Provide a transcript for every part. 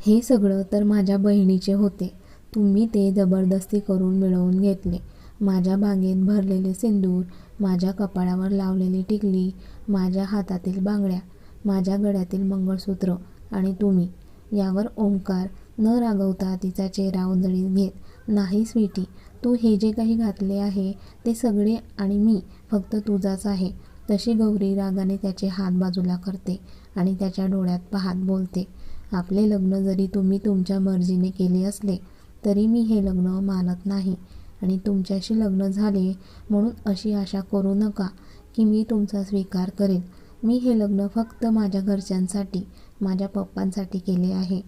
हे सगळं तर माझ्या बहिणीचे होते. तुम्ही ते जबरदस्ती करून मिळवून घेतले. माझ्या बागेत भरलेले सिंदूर, माझ्या कपाळावर लावलेली टिकली, माझ्या हातातील बांगड्या, माझ्या गळ्यातील मंगळसूत्र आणि तुम्ही. यावर ओंकार न रागवता तिचा चेहरा उंजळीत घेत, नाही स्वीटी, तू हे जे काही घातले आहे ते सगळे आणि मी फक्त तुझाच आहे. तशी गौरी रागाने त्याचे हात बाजूला करते आणि त्याच्या डोळ्यात पाहत बोलते, आपले लग्न जरी तुम्ही तुमच्या मर्जीने केले असले तरी मी हे लग्न मानत नाही आणि तुमच्याशी लग्न झाले म्हणून अशी आशा करू नका की मी तुमचा स्वीकार करेल. मी हे लग्न फक्त माझ्या घरच्यांसाठी, माझ्या पप्पांसाठी केले आहे.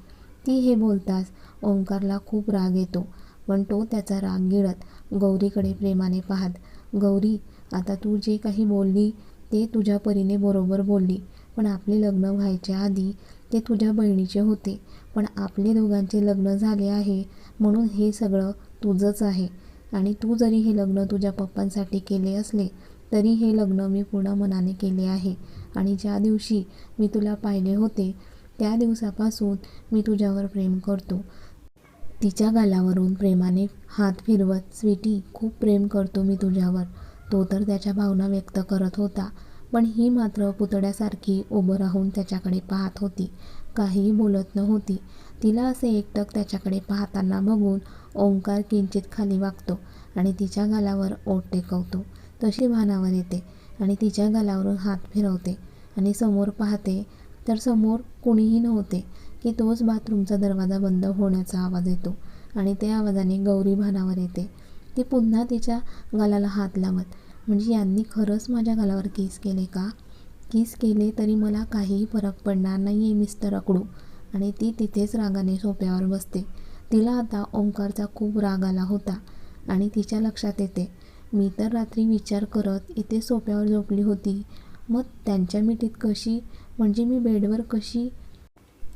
ती हे बोलताच ओंकारला खूप राग येतो, पण तो त्याचा राग गिळत गौरीकडे प्रेमाने पाहत, गौरी, आता तू जे काही बोलली ते तुझ्या परीने बरोबर बोलली, पण आपले लग्न व्हायच्या आधी ते तुझ्या बहिणीचे होते, पण आपले दोघांचे लग्न झाले आहे म्हणून हे सगळं तुझंच आहे. आणि तू जरी हे लग्न तुझ्या पप्पांसाठी केले असले तरी हे लग्न मी पूर्ण मनाने केले आहे. आणि ज्या दिवशी मी तुला पाहिले होते त्या दिवसापासून मी तुझ्यावर प्रेम करतो. तिच्या गालावरून प्रेमाने हात फिरवत, स्वीटी, खूप प्रेम करतो मी तुझ्यावर. तो तर त्याच्या भावना व्यक्त करत होता, पण ही मात्र पुतळ्यासारखी उभं राहून त्याच्याकडे पाहत होती, काहीही बोलत नव्हती. तिला असे एकटक त्याच्याकडे पाहताना बघून ओंकार किंचित खाली वाकतो आणि तिच्या गालावर ओठ टेकवतो. तशी भानावर येते आणि तिच्या गालावरून हात फिरवते आणि समोर पाहते तर समोर कुणीही नव्हते की तोच बाथरूमचा दरवाजा बंद होण्याचा आवाज येतो आणि त्या आवाजाने गौरी भानावर येते. ती पुन्हा तिच्या गालाला हात लावत, म्हणजे यांनी खरंच माझ्या गालावर किस केले का? किस केले तरी मला काहीही फरक पडणार नाही आहे मिस्टर अकडू. आणि ती तिथेच रागाने सोफ्यावर बसते. तिला आता ओंकारचा खूप राग आला होता आणि तिच्या लक्षात येते, मी तर रात्री विचार करत इथे सोफ्यावर झोपली होती, मग त्यांच्या मिठीत कशी, म्हणजे मी बेडवर कशी,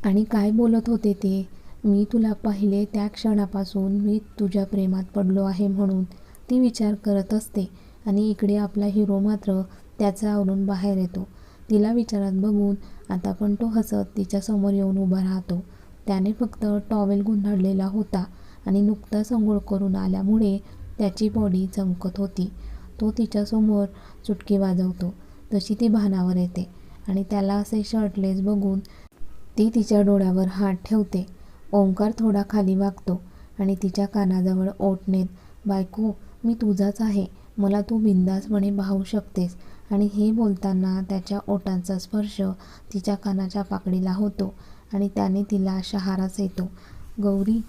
आणि काय बोलत होते ते, मी तुला पाहिले त्या क्षणापासून मी तुझ्या प्रेमात पडलो आहे म्हणून. ती विचार करत असते आणि इकडे आपला हिरो मात्र त्याचं आवरून बाहेर येतो. तिला विचारात बघून आता पण तो हसत तिच्यासमोर येऊन उभा राहतो. त्याने फक्त टॉवेल गुंडाळलेला होता आणि नुकताच अंघोळ करून आल्यामुळे त्याची बॉडी चमकत होती. तो तिच्यासमोर चुटकी वाजवतो तशी ती भानावर येते आणि त्याला असे शर्टलेस बघून ती तिच्या डोळ्यावर हात ठेवते. ओंकार थोडा खाली वाकतो आणि तिच्या कानाजवळ ओठ नेत, बायको, मी तुझाच आहे, मला तू बिनधास्तपणे पाहू शकतेस. आणि हे बोलताना त्याच्या ओठांचा स्पर्श तिच्या कानाच्या पाकडीला होतो आणि त्याने तिला शहाराच येतो. गौरी,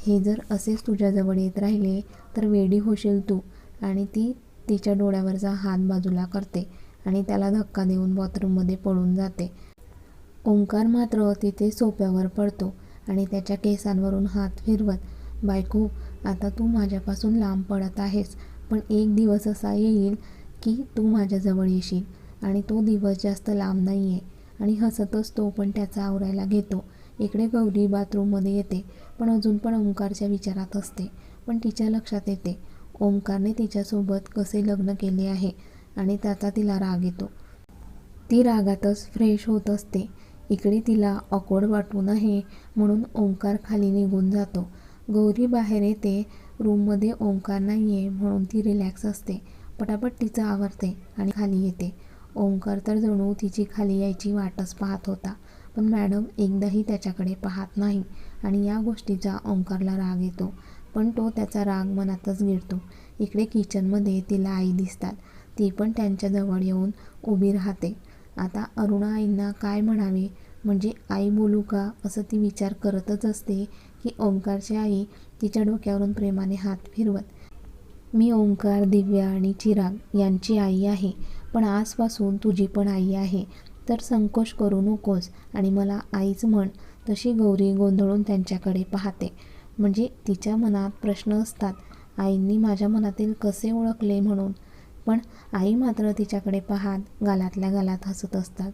हे जर असेच तुझ्याजवळ येत राहिले तर वेडी होशील तू. आणि ती तिच्या डोळ्यावरचा हात बाजूला करते आणि त्याला धक्का देऊन बाथरूममध्ये पळून जाते. ओंकार मात्र तिथे सोफ्यावर पडतो आणि त्याच्या केसांवरून हात फिरवत, बायको, आता तू माझ्यापासून लांब पडत आहेस, पण एक दिवस असा येईल की तू माझ्याजवळ येशील आणि तो दिवस जास्त लांब नाही आहे. आणि हसतच तो पण त्याचा आवरायला घेतो. इकडे गौरी बाथरूममध्ये येते, पण अजून पण ओंकारच्या विचारात असते. पण तिच्या लक्षात येते ओंकारने तिच्यासोबत कसे लग्न केले आहे आणि त्याचा तिला राग येतो. ती रागातच फ्रेश होत असते. इकडे तिला ऑकवर्ड वाटू नये म्हणून ओंकार खाली निघून जातो. गौरी बाहेर येते. रूममध्ये ओंकार नाही आहे म्हणून ती रिलॅक्स असते. पटापट तिचं आवरते आणि खाली येते. ओंकार तर जणू तिची खाली यायची वाटच पाहत होता, पण मॅडम एकदाही त्याच्याकडे पाहत नाही आणि या गोष्टीचा ओंकारला राग येतो, पण तो त्याचा राग मनातच गिळतो. इकडे किचनमध्ये तिला आई दिसतात. ती पण त्यांच्याजवळ येऊन उभी राहते. आता अरुणा आईंना काय म्हणावे, म्हणजे आई बोलू का असं ती विचार करतच असते की ओंकारची आई तिच्या डोक्यावरून प्रेमाने हात फिरवत, मी ओंकार, दिव्या आणि चिराग यांची आई आहे, पण आजपासून तुझी पण आई आहे, तर संकोच करू नकोस आणि मला आईच म्हण. तशी गौरी गोंधळून त्यांच्याकडे पाहते. म्हणजे तिच्या मनात प्रश्न असतात, आईंनी माझ्या मनातील कसे ओळखले म्हणून. पण आई मात्र तिच्याकडे पाहत गालातल्या गालात हसत असतात.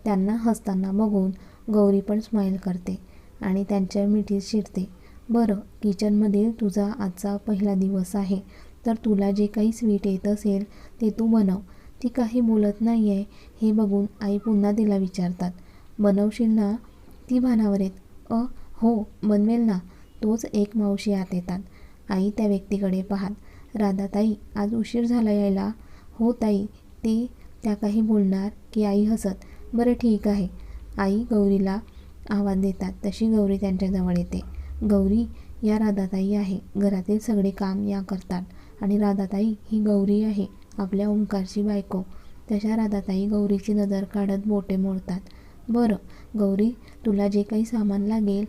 त्यांना हसताना बघून गौरी पण स्माईल करते आणि त्यांच्या मिठीत शिरते. बरं, किचनमधील तुझा आजचा पहिला दिवस आहे, तर तुला जे काही स्वीट येत असेल ते तू बनव. ती काही बोलत नाही आहे हे बघून आई पुन्हा तिला विचारतात, बनवशील ना? ती भानावर येत, हो बनवेल ना. तोच एक मावशी आत येतात. आई त्या व्यक्तीकडे पाहत, राधाताई आज उशीर झाला यायला. हो ताई. त्या काही बोलणार की आई हसत, बरं ठीक आहे. आई गौरीला आवाज देतात तशी गौरी त्यांच्याजवळ येते. गौरी, या राधाताई आहे. घरातील सगळे काम या करतात. आणि राधाताई ही गौरी आहे, आपल्या ओंकारची बायको. तशा राधाताई गौरीची नजर काढत बोटे मोडतात. बरं गौरी, तुला जे काही सामान लागेल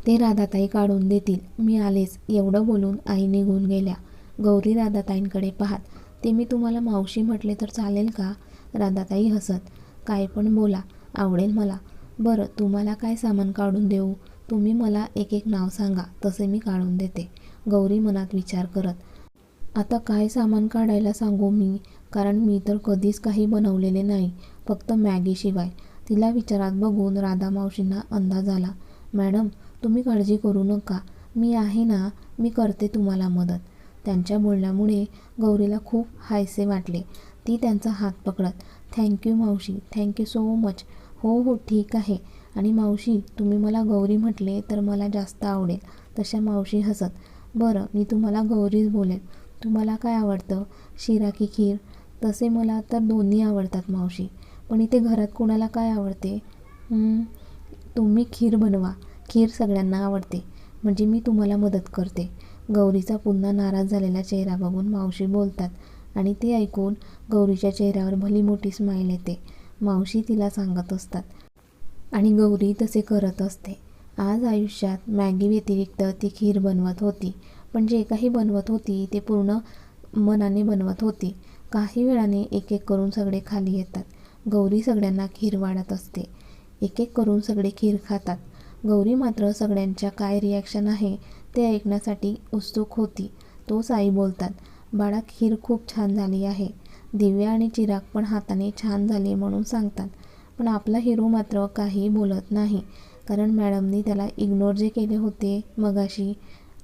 ते राधाताई काढून देतील. मी आलेच. एवढं बोलून आई निघून गेल्या. गौरी राधाताईंकडे पाहत, ते मी तुम्हाला मावशी म्हटले तर चालेल का? राधाताई हसत, काय पण बोला, आवडेल मला. बरं तुम्हाला काय सामान काढून देऊ? तुम्ही मला एक एक नाव सांगा, तसे मी काढून देते. गौरी मनात विचार करत, आता काय सामान काढायला सांगू मी, कारण मी तर कधीच काही बनवलेले नाही, फक्त मॅगीशिवाय. तिला विचारात बघून राधा मावशींना अंदाज आला. मॅडम तुम्ही काळजी करू नका, मी आहे ना, मी करते तुम्हाला मदत. त्यांच्या बोलण्यामुळे गौरीला खूप हायसे वाटले. ती त्यांचा हात पकडत, थँक्यू मावशी, थँक्यू सो मच. हो हो ठीक आहे. आणि मावशी तुम्ही मला गौरी म्हटले तर मला जास्त आवडेल. तशा मावशी हसत, बरं मी तुम्हाला गौरीच बोलेन. तुम्हाला काय आवडतं, शिरा की खीर? तसे मला तर दोन्ही आवडतात मावशी, पण इथे घरात कोणाला काय आवडते? तुम्ही खीर बनवा. खीर सगळ्यांना आवडते, म्हणजे मी तुम्हाला मदत करते. गौरीचा पुन्हा नाराज झालेला चेहरा बघून मावशी बोलतात आणि ते ऐकून गौरीच्या चेहऱ्यावर भली मोठी स्माईल येते. मावशी तिला सांगत असतात आणि गौरी तसे करत असते. आज आयुष्यात मॅगी व्यतिरिक्त ती खीर बनवत होती, पण जे काही बनवत होती ते पूर्ण मनाने बनवत होती. काही वेळाने एक एक करून सगळे खाली येतात. गौरी सगळ्यांना खीर वाढत असते. एक एक करून सगळे खीर खातात. गौरी मात्र सगळ्यांच्या काय रिॲक्शन आहे ते ऐकण्यासाठी उत्सुक होती. तोच आई बोलतात, बाळा खीर खूप छान झाली आहे. दिव्या आणि चिराग पण हाताने छान झाले म्हणून सांगतात. पण आपला हिरो मात्र काही बोलत नाही, कारण मॅडमनी त्याला इग्नोर जे केले होते मगाशी.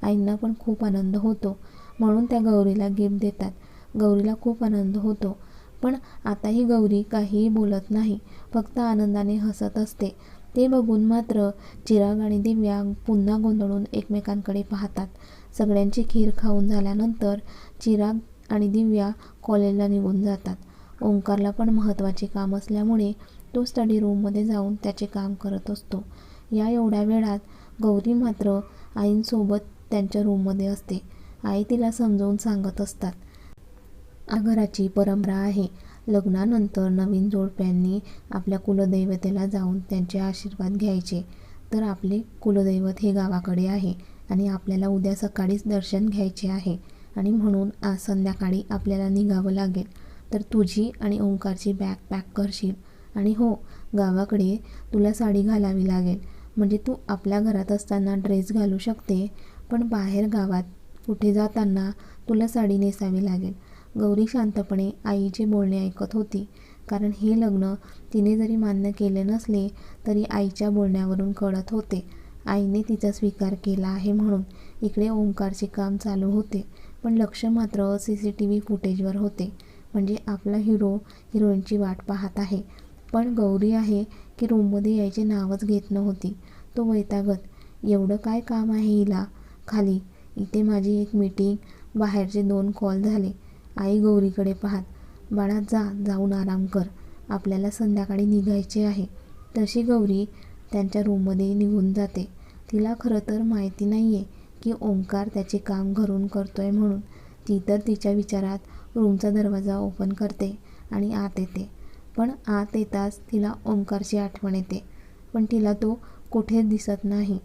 आईंना पण खूप आनंद होतो, म्हणून त्या गौरीला गिफ्ट देतात. गौरीला खूप आनंद होतो, पण आताही गौरी काहीही बोलत नाही, फक्त आनंदाने हसत असते. ते बघून मात्र चिराग आणि दिव्या पुन्हा गोंधळून एकमेकांकडे पाहतात. सगळ्यांची खीर खाऊन झाल्यानंतर चिराग आणि दिव्या कॉलेजला निघून जातात. ओंकारला पण महत्त्वाचे काम असल्यामुळे तो स्टडी रूममध्ये जाऊन त्याचे काम करत असतो. या एवढ्या वेळात गौरी मात्र आईंसोबत त्यांच्या रूममध्ये असते. आई तिला समजावून सांगत असतात, घराची परंपरा आहे, लग्नानंतर नवीन जोडप्यांनी आपल्या कुलदैवतेला जाऊन त्यांचे आशीर्वाद घ्यायचे. तर आपले कुलदैवत हे गावाकडे आहे आणि आपल्याला उद्या सकाळीच दर्शन घ्यायचे आहे, आणि म्हणून आज संध्याकाळी आपल्याला निघावं लागेल. तर तुझी आणि ओंकारची बॅग पॅक करशील. आणि हो, गावाकडे तुला साडी घालावी लागेल, म्हणजे तू आपल्या घरात असताना ड्रेस घालू शकते, पण बाहेर गावात कुठे जाताना तुला साडी नेसावी लागेल. गौरी शांतपणे आईचे बोलणे ऐकत होती, कारण हे लग्न तिने जरी मान्य केले नसले तरी आईच्या बोलण्यावरून कळत होते आईने तिचा स्वीकार केला आहे म्हणून. इकडे ओंकारचे काम चालू होते, पण लक्ष मात्र CCTV फुटेजवर होते, म्हणजे आपला हिरो हिरोईनची वाट पाहत आहे. पण गौरी आहे की रूममध्ये यायचे नावच घेत नव्हती. तो वैतागत, एवढं काय काम आहे हिला खाली, इथे माझी एक मीटिंग, बाहेरचे 2 कॉल झाले. आई गौरीकडे पाहत, बाळा जाऊन आराम कर, आपल्याला संध्याकाळी निघायचे आहे. तशी गौरी त्यांच्या रूममध्ये निघून जाते. तिला खरं तर माहिती नाही आहे की ओंकार त्याचे काम घरून करतोय म्हणून. ती तर तिच्या विचारात रूमचा दरवाजा ओपन करते आणि आत येते. पण आत येताच तिला ओंकारची आठवण येते, पण तिला तो कुठेच दिसत नाही.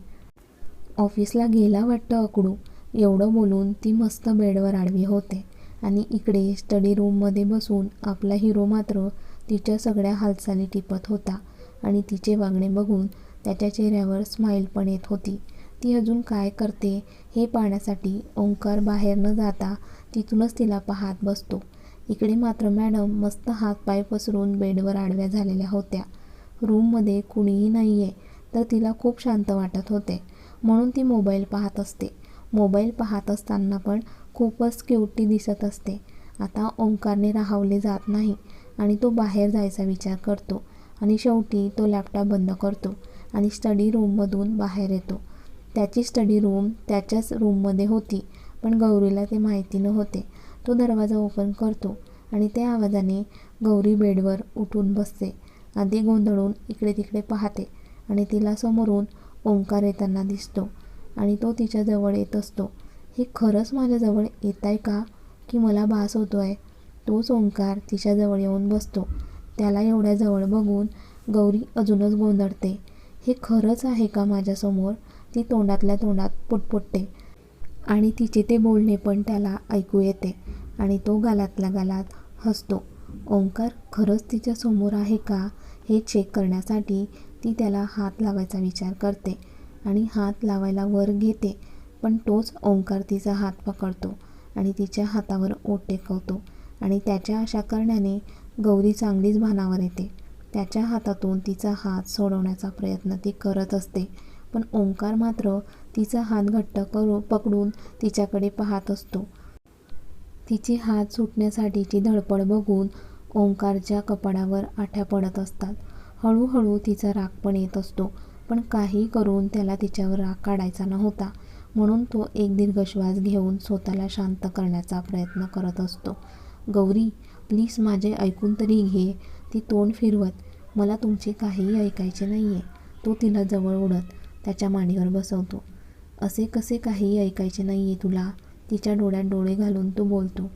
ऑफिसला गेला वाटतं अकडू. एवढं बोलून ती मस्त बेडवर आडवी होते आणि इकडे स्टडी रूममध्ये बसून आपला हिरो मात्र तिच्या सगळ्या हालचाली टिपत होता आणि तिचे वागणे बघून त्याच्या चेहऱ्यावर स्माईल पण येत होती. ती अजून काय करते हे पाहण्यासाठी ओंकार बाहेर न जाता तिथूनच तिला पाहत बसतो. इकडे मात्र मॅडम मस्त हातपाय पसरून बेडवर आडव्या झालेल्या होत्या. रूममध्ये कुणीही नाही आहे, तर तिला खूप शांत वाटत होते, म्हणून ती मोबाईल पाहत असते. मोबाईल पाहत असताना पण खूपच क्यूटी दिसत असते. आता ओंकारने राहावले जात नाही आणि तो बाहेर जायचा विचार करतो आणि शेवटी तो लॅपटॉप बंद करतो आणि स्टडी रूममधून बाहेर येतो. त्याची स्टडी रूम त्याच्याच रूममध्ये होती, पण गौरीला ते माहिती नव्हते. तो दरवाजा ओपन करतो आणि त्या आवाजाने गौरी बेडवर उठून बसते. आधी गोंधळून इकडे तिकडे पाहते आणि तिला समोरून ओंकार येताना दिसतो आणि तो तिच्याजवळ येत असतो. हे खरंच माझ्याजवळ येत आहे का, की मला भास होतो आहे? तोच ओंकार तिच्याजवळ येऊन बसतो. त्याला एवढ्या जवळ बघून गौरी अजूनच गोंधळते. हे खरंच आहे का माझ्यासमोर? ती तोंडातल्या तोंडात पुटपुटते आणि तिचे ते बोलणे पण त्याला ऐकू येते आणि तो गालातल्या गालात हसतो. ओंकार खरंच तिच्यासमोर आहे का हे चेक करण्यासाठी ती त्याला हात लावायचा विचार करते आणि हात लावायला वर घेते, पण तोच ओंकार तिचा हात पकडतो आणि तिच्या हातावर ओठ टेकवतो आणि त्याच्या अशा करण्याने गौरी चांगलीच भानावर येते. त्याच्या हातातून तिचा हात सोडवण्याचा प्रयत्न ती करत असते, पण ओंकार मात्र तिचा हात घट्ट पकडून तिच्याकडे पाहत असतो. तिची हात सुटण्यासाठीची धडपड बघून ओंकारच्या कपाळावर आठ्या पडत असतात. हळूहळू तिचा राग पण येत असतो, पण काही करून त्याला तिच्यावर राग काढायचा नव्हता, म्हणून तो एक दीर्घ श्वास घेऊन स्वतःला शांत करण्याचा प्रयत्न करत असतो. गौरी प्लीज माझे ऐकून तरी घे, ती तोंड फिरवत. मला तुमचे काहीही ऐकायचे नाही आहे. तो तिला जवळ ओढत त्याच्या मांडीवर बसवतो. असे कसे काहीही ऐकायचे नाही आहे तुला? तिच्या डोळ्यात डोळे घालून तो बोलतो.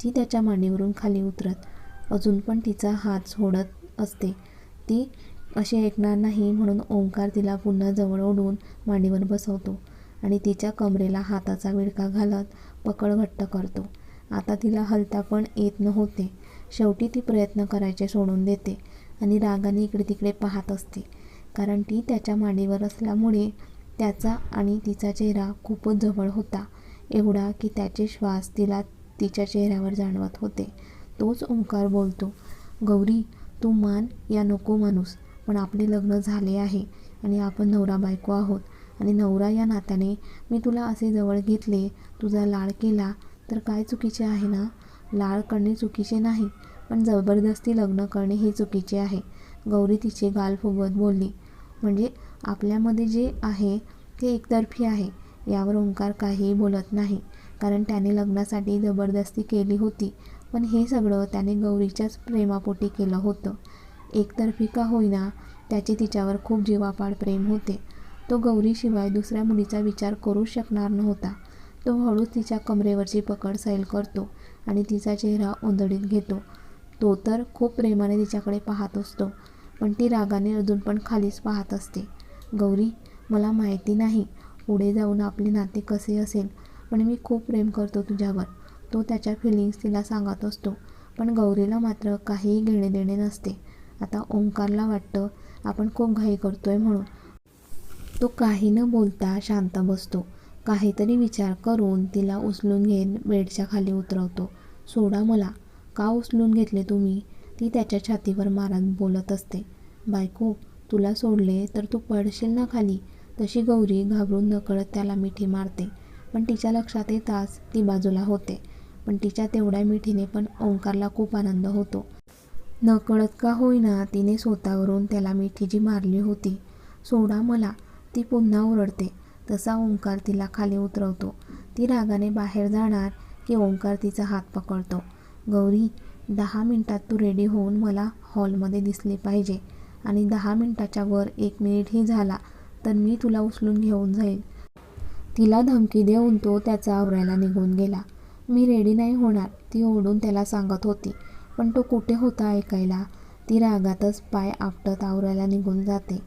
ती त्याच्या मांडीवरून खाली उतरत अजून पण तिचा हात सोडत असते. ती असे ऐकणार नाही म्हणून ओंकार तिला पुन्हा जवळ ओढून मांडीवर बसवतो आणि तिच्या कमरेला हाताचा विळखा घालत पकड घट्ट करतो. आता तिला हलता पण येत नव्हते. शेवटी ती प्रयत्न करायचे सोडून देते आणि रागाने इकडे तिकडे पाहत असते, कारण ती त्याच्या मांडीवर असल्यामुळे त्याचा आणि तिचा चेहरा खूपच जवळ होता, एवढा की त्याचे श्वास तिला तिच्या चेहऱ्यावर जाणवत होते. तोच ओंकार बोलतो. गौरी तू मान या नको माणूस, पण आपले लग्न झाले आहे आणि आपण नवरा बायको आहोत आणि नवरा या नात्याने मी तुला असे जवळ घेतले, तुझा लाड केला तर काय चुकीचे आहे ना? लाड करणे चुकीचे नाही, पण जबरदस्ती लग्न करणे हे चुकीचे आहे. गौरी तिचे गाल फुगवत बोलली. म्हणजे आपल्यामध्ये जे आहे ते एकतर्फी आहे. यावर ओंकार काहीही बोलत नाही, कारण त्याने लग्नासाठी जबरदस्ती केली होती, पण हे सगळं त्याने गौरीच्याच प्रेमापोटी केलं होतं. एकतर्फी का होईना, त्याचे तिच्यावर खूप जीवापाड प्रेम होते. तो गौरीशिवाय दुसऱ्या मुलीचा विचार करूच शकणार नव्हता. तो हळूच तिच्या कमरेवरची पकड सैल करतो आणि तिचा चेहरा ओंजळीत घेतो. तो तर खूप प्रेमाने तिच्याकडे पाहत असतो, पण ती रागाने अजून पण खालीच पाहत असते. गौरी मला माहिती नाही पुढे जाऊन आपले नाते कसे असेल, पण मी खूप प्रेम करतो तुझ्यावर. तो त्याच्या फिलिंग्स तिला सांगत असतो, पण गौरीला मात्र काहीही घेणे देणे नसते. आता ओंकारला वाटतं आपण खूप घाई करतोय म्हणून. तो काही न बोलता शांत बसतो. काहीतरी विचार करून तिला उचलून घेत बेडच्या खाली उतरवतो. सोडा मला. का उचलून घेतले तुम्ही? ती त्याच्या छातीवर मारत बोलत असते. बायको तुला सोडले तर तू पडशील ना खाली. तशी गौरी घाबरून नकळत त्याला मिठी मारते, पण तिच्या लक्षात येताच ती बाजूला होते. पण तिच्या तेवढ्या मिठीने पण ओंकारला खूप आनंद होतो. नकळत का होईना तिने स्वतःवरून त्याला मिठी जी मारली होती. सोडा मला, ती पुन्हा ओरडते. तसा ओंकार तिला खाली उतरवतो. ती रागाने बाहेर जाणार की ओंकार तिचा हात पकडतो. गौरी 10 मिनिटात तू रेडी होऊन मला हॉलमध्ये दिसली पाहिजे आणि 10 मिनिटाच्या वर 1 मिनिटही झाला तर मी तुला उचलून घेऊन जाईल. तिला धमकी देऊन तो त्याचा आवरायला निघून गेला. मी रेडी नाही होणार, ती ओरडून त्याला सांगत होती, पण तो कुठे होता ऐकायला. ती रागातच पाय आपटत आवरायला निघून जाते.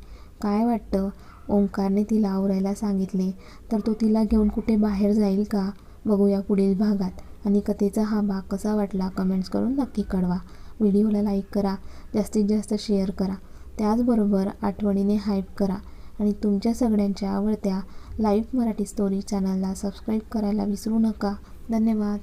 काय वाटतं, ओंकारने तिला आवरायला सांगितले तर तो तिला घेऊन कुठे बाहेर जाईल का? बघूया पुढील भागात. आणि कथेचा हा भाग कसा वाटला कमेंट्स करून नक्की कळवा. व्हिडिओला लाईक करा, जास्तीत जास्त शेअर करा, त्याचबरोबर आठवणीने हाईप करा आणि तुमच्या सगळ्यांच्या आवडत्या लाईव्ह मराठी स्टोरी चॅनलला सबस्क्राईब करायला विसरू नका. धन्यवाद.